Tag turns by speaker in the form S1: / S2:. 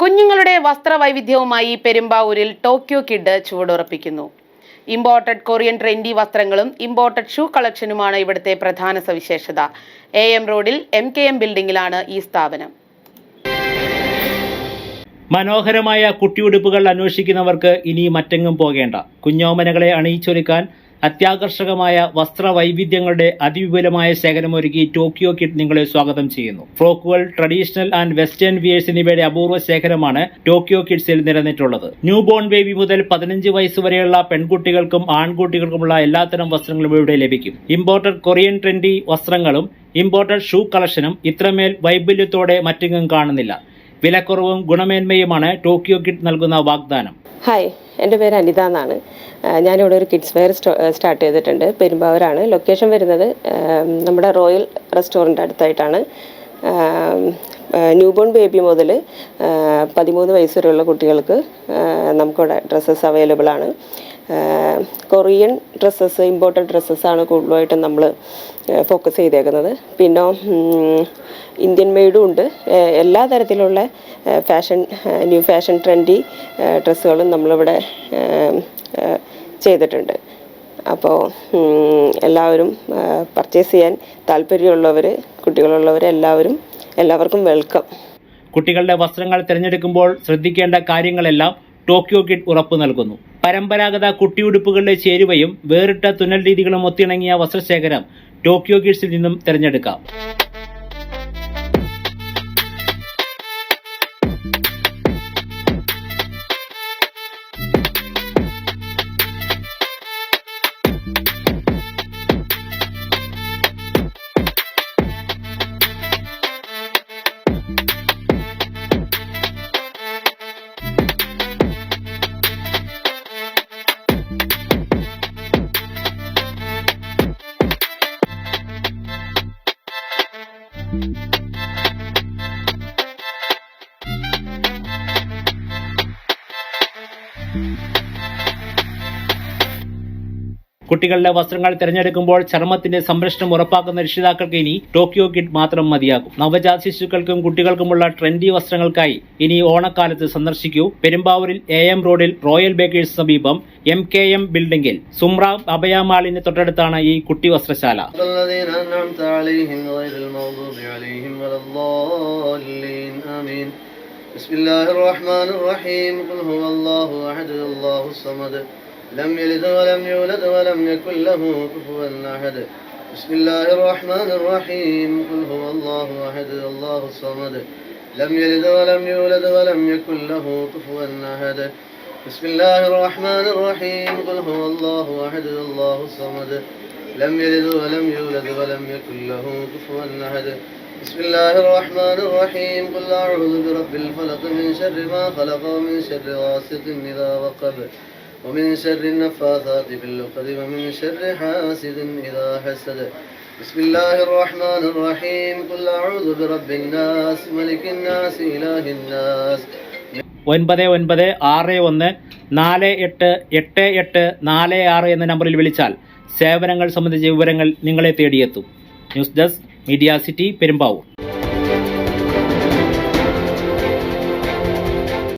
S1: കുഞ്ഞുങ്ങളുടെ വസ്ത്രവൈവിധ്യവുമായി പെരുമ്പാവൂരിൽ ടോക്കിയോ കിഡ് ചുവടുറപ്പിക്കുന്നു. ഇമ്പോർട്ടഡ് കൊറിയൻ ട്രെൻഡി വസ്ത്രങ്ങളും ഇമ്പോർട്ടഡ് ഷൂ കളക്ഷനുമാണ് ഇവിടുത്തെ പ്രധാന സവിശേഷത. AM റോഡിൽ MKM ബിൽഡിംഗിലാണ് ഈ സ്ഥാപനം.
S2: മനോഹരമായ കുട്ടിയുടുപ്പുകൾ അന്വേഷിക്കുന്നവർക്ക് ഇനി മറ്റെങ്ങും പോകേണ്ട. കുഞ്ഞോമനകളെ അണിയിച്ചൊരുക്കാൻ അത്യാകർഷകമായ വസ്ത്രവൈവിധ്യങ്ങളുടെ അതിവിപുലമായ ശേഖരമൊരുക്കി ടോക്കിയോ കിഡ് നിങ്ങളെ സ്വാഗതം ചെയ്യുന്നു. ഫ്രോക്കുകൾ, ട്രഡീഷണൽ ആൻഡ് വെസ്റ്റേൺ വിയേഴ്സ് എന്നിവയുടെ അപൂർവ ശേഖരമാണ് ടോക്കിയോ കിഡ്സിൽ നിരന്നിട്ടുള്ളത്. ന്യൂ ബോൺ ബേബി മുതൽ 15 വയസ്സ് വരെയുള്ള പെൺകുട്ടികൾക്കും ആൺകുട്ടികൾക്കുമുള്ള എല്ലാത്തരം വസ്ത്രങ്ങളും ഇവിടെ ലഭിക്കും. ഇമ്പോർട്ടഡ് കൊറിയൻ ട്രെൻഡി വസ്ത്രങ്ങളും ഇമ്പോർട്ടഡ് ഷൂ കളക്ഷനും ഇത്രമേൽ വൈപുല്യത്തോടെ മറ്റെങ്ങും കാണുന്നില്ല. വിലക്കുറവും ഗുണമേന്മയുമാണ് ടോക്കിയോ കിഡ് നൽകുന്ന വാഗ്ദാനം.
S3: ഹായ്, എൻ്റെ പേര് അനിത എന്നാണ്. ഞാനിവിടെ ഒരു കിഡ്സ് വെയർ സ്റ്റാർട്ട് ചെയ്തിട്ടുണ്ട്. പെരുമ്പാവൂരാണ്. ലൊക്കേഷൻ വരുന്നത് നമ്മുടെ റോയൽ റെസ്റ്റോറൻ്റ് അടുത്തായിട്ടാണ്. ന്യൂബോൺ ബേബി മുതൽ 13 വയസ്സ് വരെയുള്ള കുട്ടികൾക്ക് നമുക്കിവിടെ ഡ്രസ്സസ് അവൈലബിൾ ആണ്. കൊറിയൻ ഡ്രസ്സസ്, ഇമ്പോർട്ടഡ് ഡ്രസ്സസ്സാണ് കൂടുതലായിട്ടും നമ്മൾ ഫോക്കസ് ചെയ്തേക്കുന്നത്. പിന്നെ ഇന്ത്യൻ മെയ്ഡും ഉണ്ട്. എല്ലാ തരത്തിലുള്ള ന്യൂ ഫാഷൻ ട്രെൻഡി ഡ്രസ്സുകളും നമ്മളിവിടെ ചെയ്തിട്ടുണ്ട്. അപ്പോൾ എല്ലാവരും പർച്ചേസ് ചെയ്യാൻ താല്പര്യമുള്ളവർ, കുട്ടികളുള്ളവർ എല്ലാവർക്കും വെൽക്കം.
S2: കുട്ടികളുടെ വസ്ത്രങ്ങൾ തിരഞ്ഞെടുക്കുമ്പോൾ ശ്രദ്ധിക്കേണ്ട കാര്യങ്ങളെല്ലാം ടോക്കിയോ കിഡ് ഉറപ്പു നൽകുന്നു. പരമ്പരാഗത കുട്ടിയുടുപ്പുകളുടെ ചേരുവയും വേറിട്ട തുന്നൽ രീതികളും ഒത്തിണങ്ങിയ വസ്ത്രശേഖരം ടോക്കിയോ കിഡ്സിൽ നിന്നും തിരഞ്ഞെടുക്കാം. കുട്ടികളുടെ വസ്ത്രങ്ങൾ തിരഞ്ഞെടുക്കുമ്പോൾ ചർമ്മത്തിന്റെ സംരക്ഷണം ഉറപ്പാക്കുന്ന രക്ഷിതാക്കൾക്ക് ഇനി ടോക്കിയോ കിഡ് മാത്രം മതിയാകും. നവജാത ശിശുക്കൾക്കും കുട്ടികൾക്കുമുള്ള ട്രെൻഡി വസ്ത്രങ്ങൾക്കായി ഇനി ഓണക്കാലത്ത് സന്ദർശിക്കൂ. പെരുമ്പാവൂരിൽ AM റോഡിൽ റോയൽ ബേക്കേഴ്സ് സമീപം MKM ബിൽഡിംഗിൽ സുമ്ര അഭയ മാളിന് തൊട്ടടുത്താണ് ഈ കുട്ടി വസ്ത്രശാല.
S4: لم يلد ولم يولد ولم يكن له كفوا أحد. بسم الله الرحمن الرحيم. قل هو الله أحد الله الصمد. لم يلد ولم يولد ولم يكن له كفوا أحد. بسم الله الرحمن الرحيم. قل هو الله أحد الله الصمد. لم يلد ولم يولد ولم يكن له كفوا أحد. بسم الله الرحمن الرحيم. قل أعوذ برب الفلق من شر ما خلق ومن شر غاسق إذا وقب ومن شر النفاثات في العقد ومن شر حاسد إذا حسد. بسم الله الرحمن الرحيم. قل أعوذ برب الناس ملك الناس إله الناس.
S2: 9961488846 എന്ന നമ്പറിൽ വിളിച്ചാൽ സേവനങ്ങൾ സംബന്ധിച്ച വിവരങ്ങൾ നിങ്ങളെ തേടിയെത്തും. News desk media city Perumbavoor.